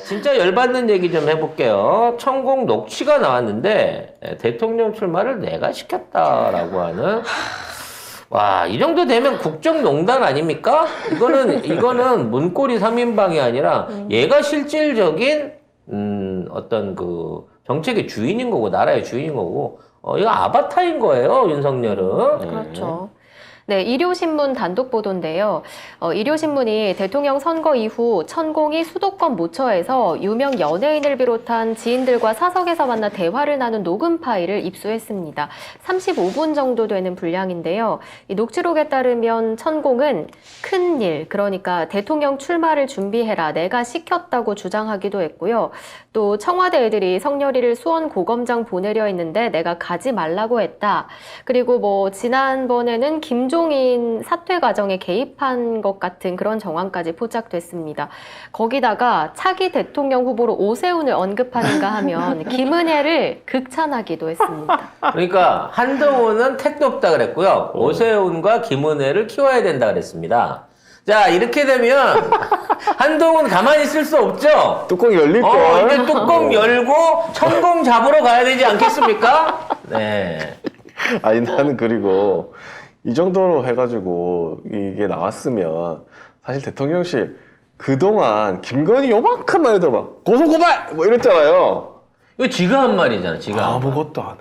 진짜 열받는 얘기 좀 해볼게요. 천공 녹취가 나왔는데 대통령 출마를 내가 시켰다라고 하는. 와, 이 정도 되면 국정농단 아닙니까? 이거는 문고리 3인방이 아니라 얘가 실질적인 어떤 그 정책의 주인인 거고 나라의 주인인 거고 이거 아바타인 거예요, 윤석열은. 그렇죠. 네, 일요신문 단독 보도인데요. 일요신문이 대통령 선거 이후 천공이 수도권 모처에서 유명 연예인을 비롯한 지인들과 사석에서 만나 대화를 나눈 녹음 파일을 입수했습니다. 35분 정도 되는 분량인데요. 이 녹취록에 따르면 천공은 큰일, 그러니까 대통령 출마를 준비해라, 내가 시켰다고 주장하기도 했고요. 또 청와대 애들이 성렬이를 수원 고검장 보내려 했는데 내가 가지 말라고 했다. 그리고 뭐 지난번에는 김종인 사퇴 과정에 개입한 것 같은 그런 정황까지 포착됐습니다. 거기다가 차기 대통령 후보로 오세훈을 언급하는가 하면 김은혜를 극찬하기도 했습니다. 그러니까 한동훈은 택도 없다 그랬고요. 오세훈과 김은혜를 키워야 된다 그랬습니다. 자, 이렇게 되면 한동훈 가만히 있을 수 없죠? 뚜껑 열릴걸. 이제 뚜껑 열고 천공 잡으러 가야 되지 않겠습니까? 네. 아니, 나는 그리고 이 정도로 해가지고 이게 나왔으면 사실 대통령실 그동안 김건희 요만큼만 해도 막 고소고발! 뭐 이랬잖아요. 이거 지가 한 말이잖아, 지가. 한 말. 아무것도 안 해.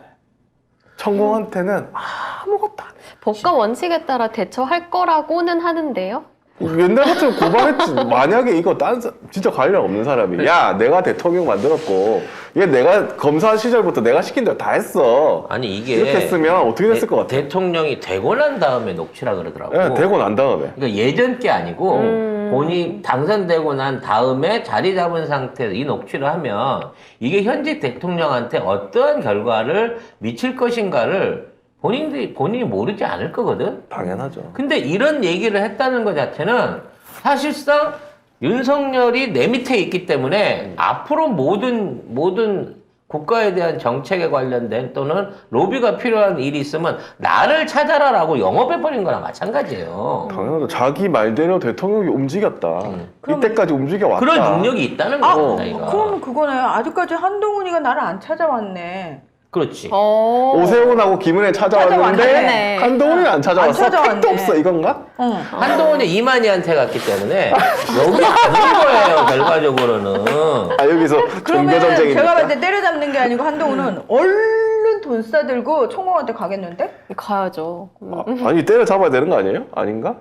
천공한테는 아무것도 안 해. 법과 원칙에 따라 대처할 거라고는 하는데요. 옛날 같으면 고발했지. 만약에 이거 진짜 관련 없는 사람이 야, 내가 대통령 만들었고 이게 내가 검사 시절부터 내가 시킨 대로 다 했어. 아니, 이게. 이렇게 했으면 어떻게 됐을 것 같아? 대통령이 되고 난 다음에 녹취라 그러더라고. 예, 되고 난 다음에. 그러니까 예전 게 아니고 본인이 당선되고 난 다음에 자리 잡은 상태에서 이 녹취를 하면 이게 현직 대통령한테 어떠한 결과를 미칠 것인가를 본인이 모르지 않을 거거든? 당연하죠. 근데 이런 얘기를 했다는 것 자체는 사실상 윤석열이 내 밑에 있기 때문에 앞으로 모든 국가에 대한 정책에 관련된 또는 로비가 필요한 일이 있으면 나를 찾아라라고 영업해버린 거랑 마찬가지예요. 당연하죠. 자기 말대로 대통령이 움직였다. 이때까지 움직여왔다. 그런 능력이 있다는 겁니다, 이거. 그러면 그거네. 아직까지 한동훈이가 나를 안 찾아왔네. 그렇지. 오세훈하고 김은혜 찾아왔는데 찾아왔네. 한동훈이는 안 찾아왔어? 안 찾아왔네. 택도 없어 이건가? 한동훈이 이만희한테 갔기 때문에 여기 아닌 거예요, 결과적으로는. 아, 여기서 그러면 종교전쟁이니까. 제가 봤을 때 때려잡는 게 아니고 한동훈은 얼른 돈 싸들고 총공한테 가겠는데? 가야죠. 아니 때려잡아야 되는 거 아니에요? 아닌가?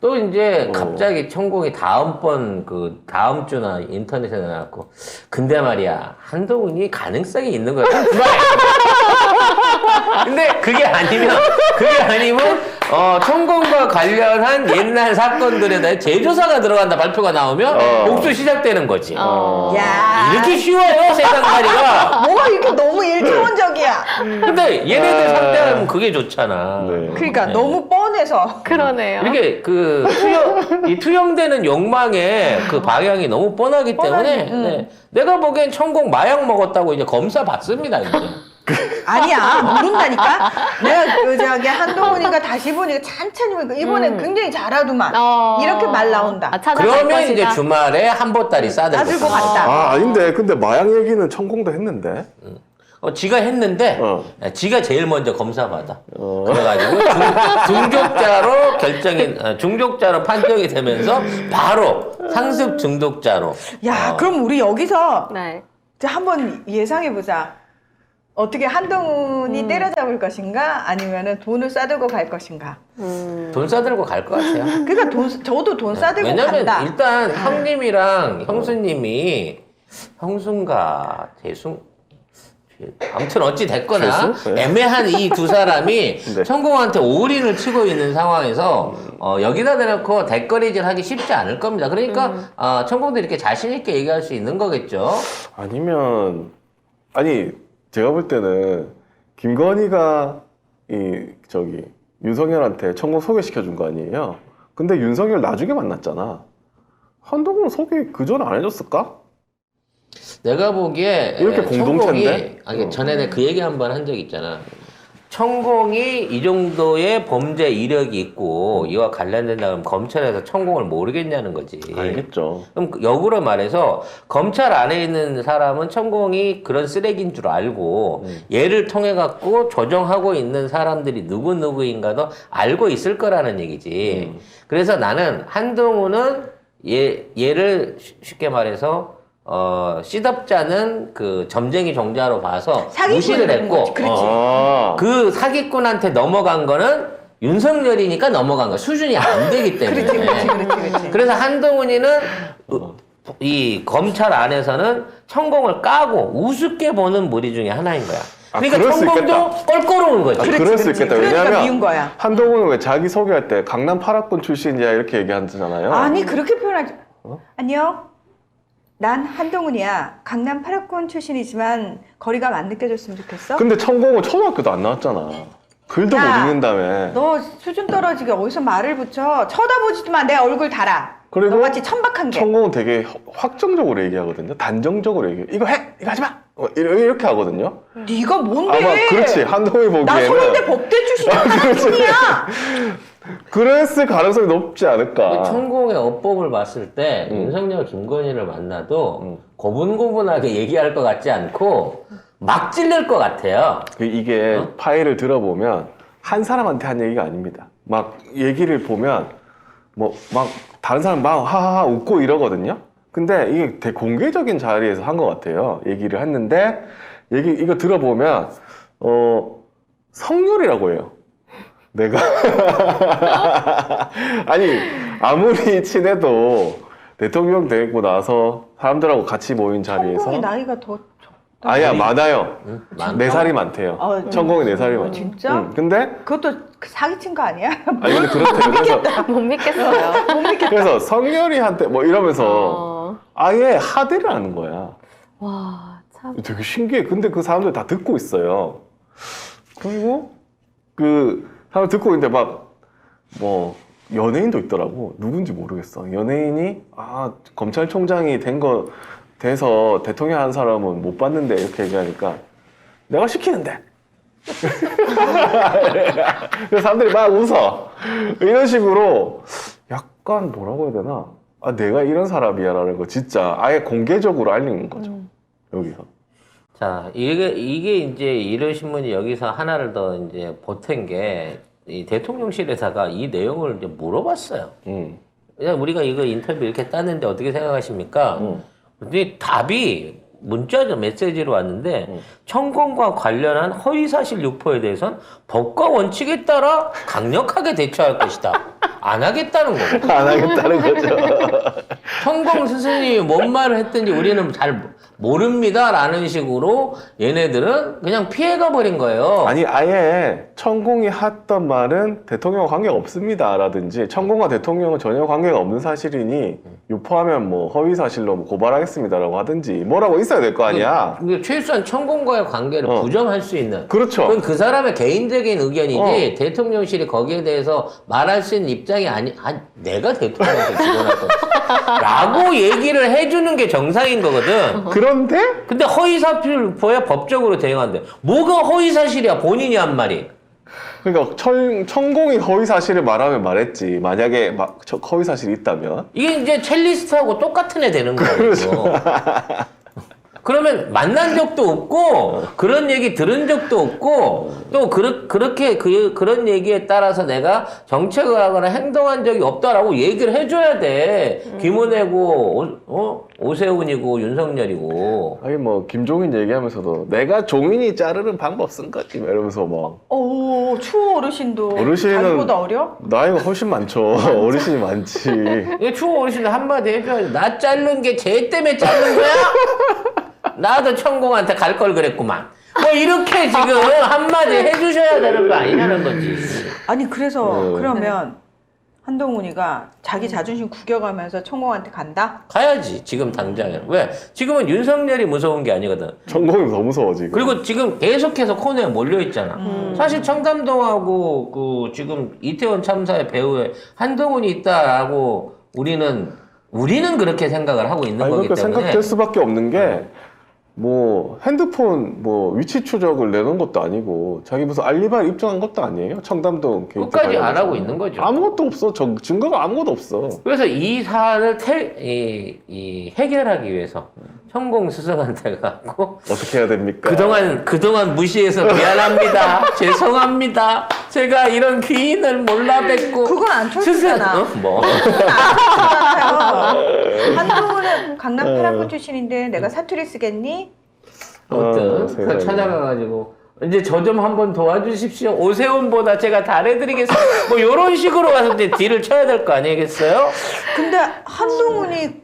또 이제 갑자기 천공이 다음 주나 인터넷에 나왔고 근데 말이야 한동훈이 가능성이 있는 거야. 그만해. 근데 그게 아니면 천공과 관련한 옛날 사건들에 대해 재조사가 들어간다 발표가 나오면 복수 시작되는 거지. 야, 이렇게 쉬워요 세상살이가. 뭐가 이렇게 너무 일차원적이야. 근데 얘네들 상대하면 그게 좋잖아. 네. 그러니까 너무 뻔해서. 그러네요. 이렇게 이 투영되는 욕망의 그 방향이 너무 뻔하기 때문에 네. 내가 보기엔 천공 마약 먹었다고 이제 검사 받습니다 이제. 아니야, 모른다니까? 내가 한동훈이가 다시 보니까 찬찬히 보니까 이번엔 굉장히 잘하더만. 이렇게 말 나온다. 찾아갈 그러면 것이다. 이제 주말에 한보따리 싸들고 싸들고 갔다. 아 아닌데 근데 마약 얘기는 천공도 했는데. 지가 했는데 지가 제일 먼저 검사 받아. 어. 그래가지고 중독자로 판정이 되면서 바로 상습 중독자로. 야, 그럼 우리 여기서 네. 이제 한번 예상해보자. 어떻게 한동훈이 때려잡을 것인가? 아니면은 돈을 싸들고 갈 것인가? 돈 싸들고 갈 것 같아요. 그러니까 저도 돈 싸들고 왜냐면 간다. 일단 형님이랑 형수님이 형수인가 대숭 아무튼 어찌 됐거나 재수? 네. 애매한 이 두 사람이 네. 천공한테 올인을 치고 있는 상황에서 여기다 대놓고 대거리질 하기 쉽지 않을 겁니다. 그러니까 천공도 이렇게 자신 있게 얘기할 수 있는 거겠죠. 아니 제가 볼 때는 김건희가 윤석열한테 천공 소개시켜 준 거 아니에요? 근데 윤석열 나중에 만났잖아. 한동훈 소개 그 전에 안 해줬을까? 내가 보기에 이렇게 공동체인데? 천공이 전에 내가 그 얘기 한 번 한 적 있잖아. 천공이 이 정도의 범죄 이력이 있고 이와 관련된다 그러면 검찰에서 천공을 모르겠냐는 거지. 알겠죠. 그럼 역으로 말해서 검찰 안에 있는 사람은 천공이 그런 쓰레기인 줄 알고 얘를 통해 갖고 조정하고 있는 사람들이 누구인가도 알고 있을 거라는 얘기지. 그래서 나는 한동훈은 얘를 쉽게 말해서 시덥잖은 그 점쟁이 종자로 봐서 무시를 했고 그렇지. 그 사기꾼한테 넘어간 거는 윤석열이니까 넘어간 거 수준이 안 되기 때문에 그렇지. 그래서 한동훈이는 이 검찰 안에서는 천공을 까고 우습게 보는 무리 중에 하나인 거야. 그러니까 그럴 수 천공도 있겠다. 껄끄러운 거지. 그럴 수 있겠다. 그러니까 왜냐하면 미운 거야. 한동훈은 왜 자기 소개할 때 강남 8학번 출신이야 이렇게 얘기하잖아요. 아니 그렇게 표현하지. 안녕. 난 한동훈이야. 강남 8학번 출신이지만 거리감 안 느껴졌으면 좋겠어? 근데 천공은 초등학교도 안 나왔잖아. 글도 못 야, 읽는다며. 너 수준 떨어지게 어디서 말을 붙여. 쳐다보지도 마. 내 얼굴 달아. 그리고 너같이 천박한 게. 천공은 되게 확정적으로 얘기하거든요. 단정적으로 얘기해. 이거 해! 이거 하지 마! 이렇게 하거든요. 네가 뭔데? 아마 그렇지. 한동훈이 보기에는 나 서울대 법대 출신 하나뿐이야. 그랬을 가능성이 높지 않을까. 천공의 어법을 봤을 때 윤석열, 김건희를 만나도 고분고분하게 얘기할 것 같지 않고 막 찔릴 것 같아요. 이게 파일을 들어보면 한 사람한테 한 얘기가 아닙니다. 막 얘기를 보면 뭐 막 다른 사람 막 하하하 웃고 이러거든요. 근데 이게 되게 공개적인 자리에서 한 것 같아요. 얘기를 했는데 이거 들어보면 성렬이라고 해요. 내가 아니 아무리 친해도 대통령 되고 나서 사람들하고 같이 모인 자리에서 천공이 나이가 더 적다. 아야 많아요. 많다. 4살이 많대요. 천공이 4살이 많아요. 진짜? 근데 그것도 사기친 거 아니야? 아니 근데 그렇대요. 그래서 못 믿겠어요. 그래서 성렬이한테 뭐 이러면서 어. 아예 하대를 하는 거야. 와, 참. 되게 신기해. 근데 그 사람들 다 듣고 있어요. 그리고 그 사람 듣고 있는데 막 뭐 연예인도 있더라고. 누군지 모르겠어. 연예인이 검찰총장이 돼서 대통령 한 사람은 못 봤는데 이렇게 얘기하니까 내가 시키는데. 그래서 사람들이 막 웃어. 이런 식으로 약간 뭐라고 해야 되나? 내가 이런 사람이야라는 거 진짜 아예 공개적으로 알리는 거죠. 여기서. 자, 이게 이제 일요신문이 여기서 하나를 더 이제 보탠 게, 이 대통령실에다가 이 내용을 이제 물어봤어요. 그냥 우리가 이거 인터뷰 이렇게 땄는데 어떻게 생각하십니까? 근데 답이 문자죠, 메시지로 왔는데, 천공과 관련한 허위사실 유포에 대해서는 법과 원칙에 따라 강력하게 대처할 것이다. 안 하겠다는 거고. 안 하겠다는 거죠. 천공 스승님이 뭔 말을 했든지 우리는 잘 모릅니다. 라는 식으로 얘네들은 그냥 피해가 버린 거예요. 아니 아예 천공이 했던 말은 대통령과 관계가 없습니다 라든지 천공과 대통령은 전혀 관계가 없는 사실이니 유포하면 뭐 허위 사실로 뭐 고발하겠습니다라고 하든지 뭐라고 있어야 될 거 아니야. 근데 최소한 천공과의 관계를 부정할 수 있는. 그렇죠. 그건 그 사람의 개인적인 의견이지 대통령실이 거기에 대해서 말할 수 있는 입장이 내가 대통령한테 지원할 거다. 라고 얘기를 해주는 게 정상인 거거든. 그런데 근데 허위사실 유포야 법적으로 대응한대. 뭐가 허위사실이야 본인이 한 말이. 그러니까 천공이 허위 사실을 말하면 말했지. 만약에 허위 사실이 있다면 이게 이제 첼리스트하고 똑같은 애 되는 거예요. 그렇죠. 그러면 만난 적도 없고 그런 얘기 들은 적도 없고 또 그렇게 그런 얘기에 따라서 내가 정책을 하거나 행동한 적이 없다라고 얘기를 해줘야 돼. 김은혜고 오세훈이고 윤석열이고. 아니 뭐 김종인 얘기하면서도 내가 종인이 자르는 방법 쓴 거지 이러면서 막 오, 추호 어르신도 어르신은 자기보다 어려? 나이가 훨씬 많죠. 어르신이 많지. 이거 추호 어르신들 한마디 해줘야지. 나 자른 게 쟤 때문에 자른 거야? 나도 천공한테 갈 걸 그랬구만. 뭐 이렇게 지금 한마디 해주셔야 되는 거 아니냐는 거지. 아니 그래서 그러면 한동훈이가 자기 자존심 구겨가면서 천공한테 간다? 가야지 지금 당장에. 왜? 지금은 윤석열이 무서운 게 아니거든. 천공이 더 무서워 지금. 그리고 지금 계속해서 코너에 몰려 있잖아. 사실 청담동하고 그 지금 이태원 참사의 배후에 한동훈이 있다라고 우리는 그렇게 생각을 하고 있는 아니 거기 그러니까 때문에. 생각될 수밖에 없는 게 뭐 핸드폰 뭐 위치 추적을 내놓은 것도 아니고 자기 무슨 알리바이 입증한 것도 아니에요. 청담동 게이트 끝까지 안 관련해서. 하고 있는 거죠. 아무것도 없어. 증거가 아무것도 없어. 그래서 이 사안을 해결하기 위해서 천공 수석한테 갖고 어떻게 해야 됩니까? 그동안 무시해서 미안합니다. 죄송합니다. 제가 이런 귀인을 몰라 뵙고. 그건 안철수잖아. 뭐. 한동훈은 강남 패락부 출신인데 내가 사투리 쓰겠니? 아무튼 세상에. 그걸 찾아가가지고 이제 저 좀 한번 도와주십시오. 오세훈보다 제가 잘해드리겠습니다. 뭐 이런 식으로 가서 이제 딜을 쳐야 될 거 아니겠어요? 근데 한동훈이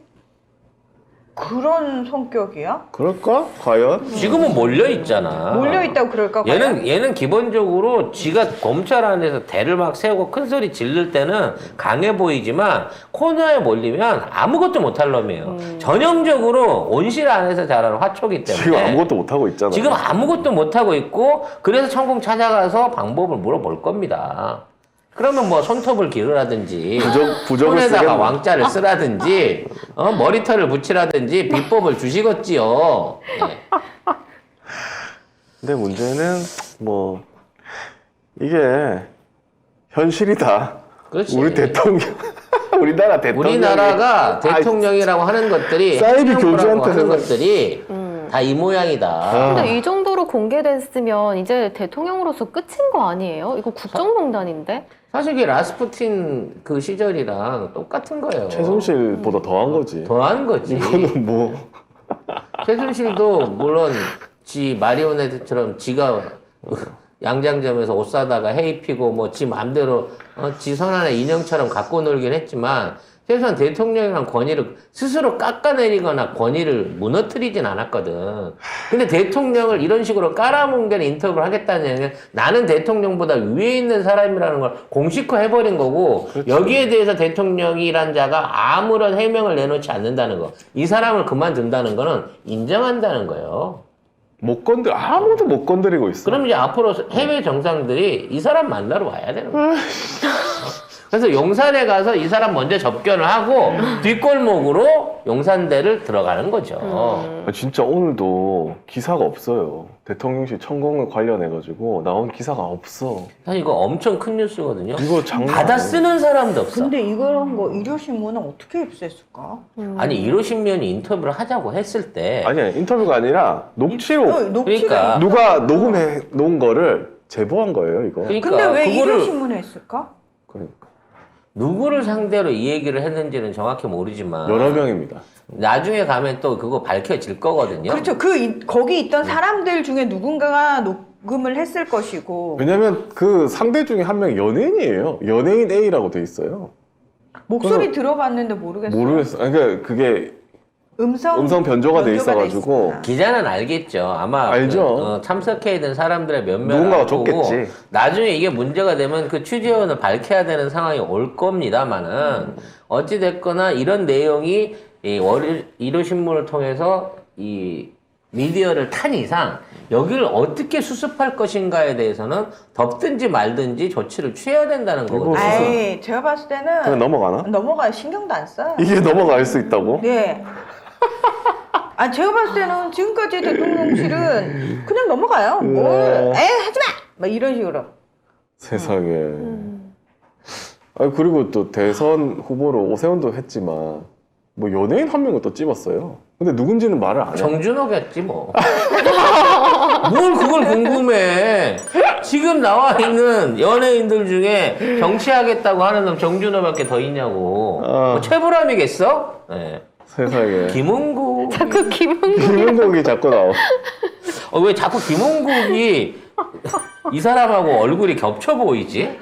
그런 성격이야? 그럴까? 과연? 지금은 몰려 있잖아. 몰려있다고 그럴까? 과연? 얘는 기본적으로 지가 검찰 안에서 대를 막 세우고 큰 소리 지를 때는 강해 보이지만 코너에 몰리면 아무것도 못할 놈이에요. 전형적으로 온실 안에서 자라는 화초기 때문에 지금 아무것도 못 하고 있잖아. 지금 아무것도 못하고 있고 그래서 천공 찾아가서 방법을 물어볼 겁니다. 그러면 뭐 손톱을 기르라든지 부적을 손에다가 쓰겠네. 왕자를 쓰라든지 머리털을 붙이라든지 비법을 주시겠지요. 네. 근데 문제는 뭐 이게 현실이다. 그렇지. 우리 대통령, 우리나라 대통령. 우리나라가 대통령이라고 하는 것들이 사이비 행정부라고 교주한테 하는 생각- 것들이 다 이 모양이다. 근데 이 정도로 공개됐으면 이제 대통령으로서 끝인 거 아니에요? 이거 국정농단인데? 사실 이게 라스푸틴 그 시절이랑 똑같은 거예요. 최순실보다 더한 거지. 더한 거지. 이거는 뭐 최순실도 물론 지 마리오네트처럼 지가 양장점에서 옷 사다가 헤이 피고 뭐 지 맘대로 지 선안의 인형처럼 갖고 놀긴 했지만 최소한 대통령이란 권위를 스스로 깎아내리거나 권위를 무너뜨리진 않았거든. 근데 대통령을 이런 식으로 깔아뭉개는 인터뷰를 하겠다는 얘기는 나는 대통령보다 위에 있는 사람이라는 걸 공식화해버린 거고 여기에 대해서 대통령이란 자가 아무런 해명을 내놓지 않는다는 거. 이 사람을 그만둔다는 거는 인정한다는 거예요. 아무도 못 건드리고 있어. 그럼 이제 앞으로 해외 정상들이 이 사람 만나러 와야 되는 거야. 그래서 용산에 가서 이 사람 먼저 접견을 하고 뒷골목으로 용산대를 들어가는 거죠. 진짜 오늘도 기사가 없어요. 대통령실 천공을 관련해가지고 나온 기사가 없어. 사실 이거 엄청 큰 뉴스거든요. 이거 장난 받아 아니야. 쓰는 사람도 없어. 근데 이런 거 일요신문은 어떻게 입수했을까? 아니 1호신면이 인터뷰를 하자고 했을 때 아니야, 인터뷰가 아니라 녹취록. 녹취를. 그러니까. 누가 녹음해 놓은 거를 제보한 거예요, 이거. 그러니까 근데 왜 그거를 일요신문에 했을까? 그러니까. 누구를 상대로 이 얘기를 했는지는 정확히 모르지만 여러 명입니다. 나중에 가면 또 그거 밝혀질 거거든요. 그렇죠. 거기 있던 사람들 중에 누군가가 녹음을 했을 것이고 왜냐면 그 상대 중에 한 명이 연예인이에요. 연예인 A라고 돼 있어요. 목소리 들어봤는데 모르겠어요. 모르겠어. 그러니까 그게 음성 변조가 돼 변조가 있어가지고 있구나. 기자는 알겠죠. 아마 알죠. 참석해야 되는 사람들의 몇몇 누군가가 줬겠지. 나중에 이게 문제가 되면 그 취재원을 밝혀야 되는 상황이 올 겁니다만은 어찌 됐거나 이런 내용이 이 월요 1호신문을 통해서 이 미디어를 탄 이상 여기를 어떻게 수습할 것인가에 대해서는 덮든지 말든지 조치를 취해야 된다는 거거든요. 아이, 제가 봤을 때는 그냥 넘어가나? 넘어가 신경도 안 써요. 이게 넘어갈 수 있다고? 네. 아, 제가 봤을 때는 지금까지 대통령실은 그냥 넘어가요. 뭘, 하지 마! 막 이런 식으로. 세상에. 아 그리고 또 대선 후보로 오세훈도 했지만 뭐 연예인 한 명을 또 찝었어요. 근데 누군지는 말을 안 해. 정준호겠지 뭐. 뭘 그걸 궁금해. 지금 나와 있는 연예인들 중에 정치하겠다고 하는 놈 정준호밖에 더 있냐고. 뭐 최불암이겠어? 네. 세상에. 김은국. 자꾸 김은국. 김은국이 자꾸 나와. 왜 자꾸 김은국이 이 사람하고 얼굴이 겹쳐 보이지?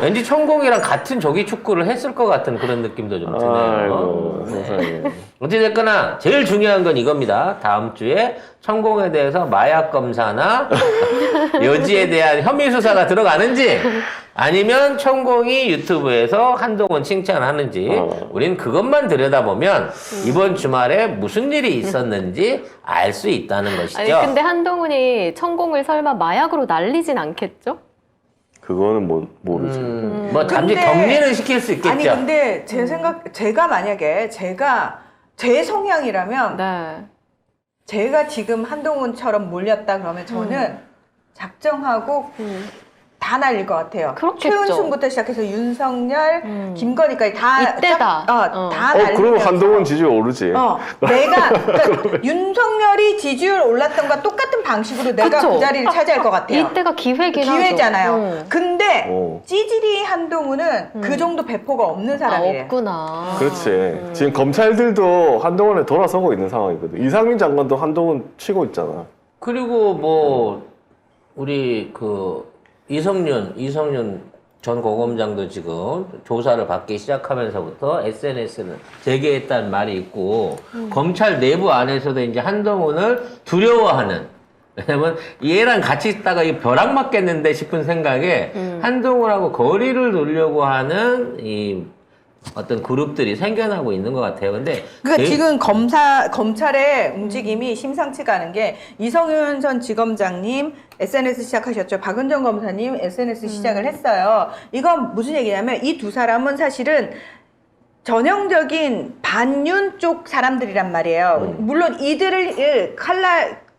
왠지 천공이랑 같은 조기 축구를 했을 것 같은 그런 느낌도 좀 드네요. 아이고 세상에. 어찌됐거나 제일 중요한 건 이겁니다. 다음 주에 천공에 대해서 마약 검사나 여지에 대한 혐의 수사가 들어가는지 아니면 천공이 유튜브에서 한동훈 칭찬하는지 우린 그것만 들여다보면 이번 주말에 무슨 일이 있었는지 알 수 있다는 것이죠. 아니 근데 한동훈이 천공을 설마 마약으로 날리진 않겠죠? 그거는 모르지. 뭐 잠시 근데- 격리는 시킬 수 있겠죠. 아니, 근데 제가 만약에 제 성향이라면 네. 제가 지금 한동훈처럼 몰렸다 그러면 저는 작정하고 다 날릴 것 같아요. 그렇겠죠. 최은순부터 시작해서 윤석열, 김건희까지 다 이때다. 다 날리면서 그러면 한동훈 지지율 오르지. 내가 그러니까 윤석열이 지지율 올랐던 것과 똑같은 방식으로 내가 그쵸. 그 자리를 차지할 것 같아요. 이때가 기회긴 기회잖아요. 하죠. 근데 찌질이 한동훈은 그 정도 배포가 없는 사람이에요. 없구나. 그렇지. 지금 검찰들도 한동훈에 돌아서고 있는 상황이거든. 이상민 장관도 한동훈 치고 있잖아. 그리고 뭐 우리 그 이성윤 전 고검장도 지금 조사를 받기 시작하면서부터 SNS를 재개했다는 말이 있고 검찰 내부 안에서도 이제 한동훈을 두려워하는, 왜냐면 얘랑 같이 있다가 이 벼락 맞겠는데 싶은 생각에 한동훈하고 거리를 두려고 하는 이 어떤 그룹들이 생겨나고 있는 것 같아요. 근데 그러니까 지금 검찰의 움직임이 심상치가 않은 게 이성윤 전 지검장님 SNS 시작하셨죠. 박은정 검사님 SNS 시작을 했어요. 이건 무슨 얘기냐면 이 두 사람은 사실은 전형적인 반윤 쪽 사람들이란 말이에요. 물론 이들을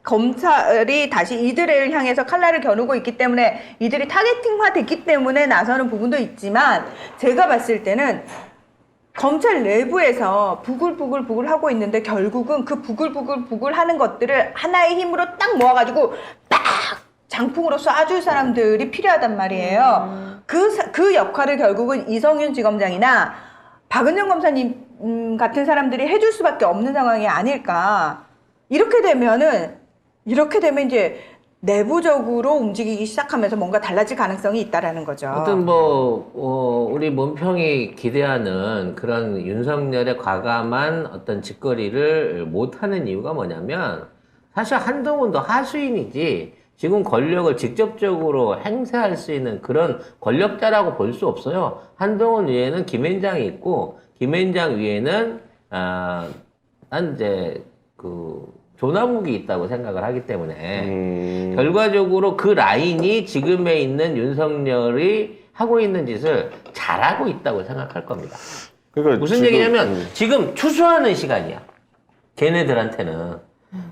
검찰이 다시 이들을 향해서 칼날을 겨누고 있기 때문에 이들이 타겟팅화 됐기 때문에 나서는 부분도 있지만 제가 봤을 때는 검찰 내부에서 부글부글 하고 있는데 결국은 그 부글부글 하는 것들을 하나의 힘으로 딱 모아가지고 딱 장풍으로 쏴줄 사람들이 필요하단 말이에요. 그 역할을 결국은 이성윤 지검장이나 박은정 검사님 같은 사람들이 해줄 수밖에 없는 상황이 아닐까. 이렇게 되면 이제 내부적으로 움직이기 시작하면서 뭔가 달라질 가능성이 있다라는 거죠. 어떤 우리 문평이 기대하는 그런 윤석열의 과감한 어떤 짓거리를 못하는 이유가 뭐냐면 사실 한동훈도 하수인이지 지금 권력을 직접적으로 행사할 수 있는 그런 권력자라고 볼 수 없어요. 한동훈 위에는 김앤장이 있고 김앤장 위에는 난 이제 조나묵이 있다고 생각을 하기 때문에 결과적으로 그 라인이 지금에 있는 윤석열이 하고 있는 짓을 잘하고 있다고 생각할 겁니다. 그러니까 무슨 지금, 얘기냐면 지금 추수하는 시간이야. 걔네들한테는.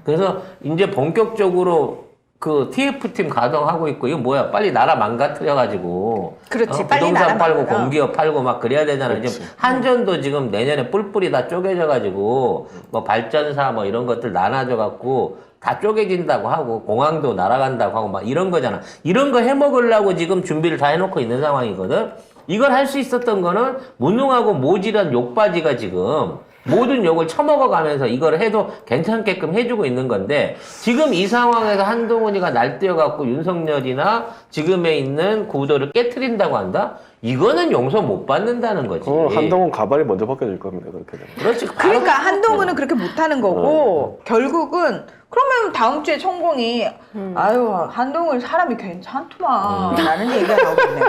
그래서 이제 본격적으로 그 TF팀 가동하고 있고 이거 뭐야 빨리 나라 망가뜨려가지고 그렇지, 빨리 부동산 나라 팔고 망가뜨려. 공기업 팔고 막 그래야 되잖아. 그렇지. 지금 한전도 지금 내년에 뿔뿔이 다 쪼개져가지고 뭐 발전사 뭐 이런 것들 나눠져갖고 다 쪼개진다고 하고 공항도 날아간다고 하고 막 이런 거잖아. 이런 거 해먹으려고 지금 준비를 다 해놓고 있는 상황이거든. 이걸 할 수 있었던 거는 무능하고 모질한 욕바지가 지금 모든 욕을 처먹어 가면서 이걸 해도 괜찮게끔 해주고 있는 건데 지금 이 상황에서 한동훈이가 날뛰어갖고 윤석열이나 지금에 있는 구도를 깨트린다고 한다? 이거는 용서 못 받는다는 거지. 한동훈 가발이 먼저 벗겨질 겁니다. 그렇게 되면. 그렇지. 그러니까 한동훈은 그렇게 못하는 거고 결국은 그러면 다음 주에 천공이 아유 한동훈 사람이 괜찮더만 라는 얘기가 나오겠네요.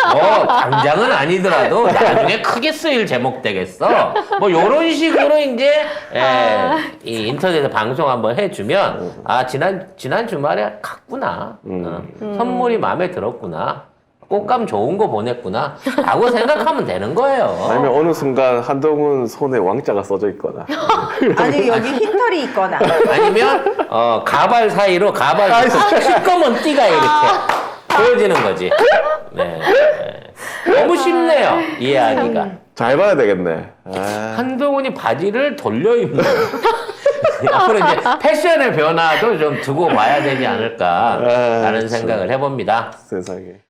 당장은 아니더라도 나중에 크게 쓰일 제목 되겠어. 뭐 요런 식으로 이제 이 인터넷에 방송 한번 해주면 지난 주말에 갔구나. 선물이 마음에 들었구나. 꽃감 좋은 거 보냈구나 라고 생각하면 되는 거예요. 아니면 어느 순간 한동훈 손에 왕자가 써져 있거나. 아니 여기 흰털이 있거나 아니면 가발 사이로 가발 시꺼먼 띠가 이렇게 보여지는 거지. 네. 너무 쉽네요 이해하기가. 잘 봐야 되겠네. 한동훈이 바지를 돌려 입는 앞으로 이제 패션의 변화도 좀 두고 봐야 되지 않을까라는 생각을 해봅니다. 세상에.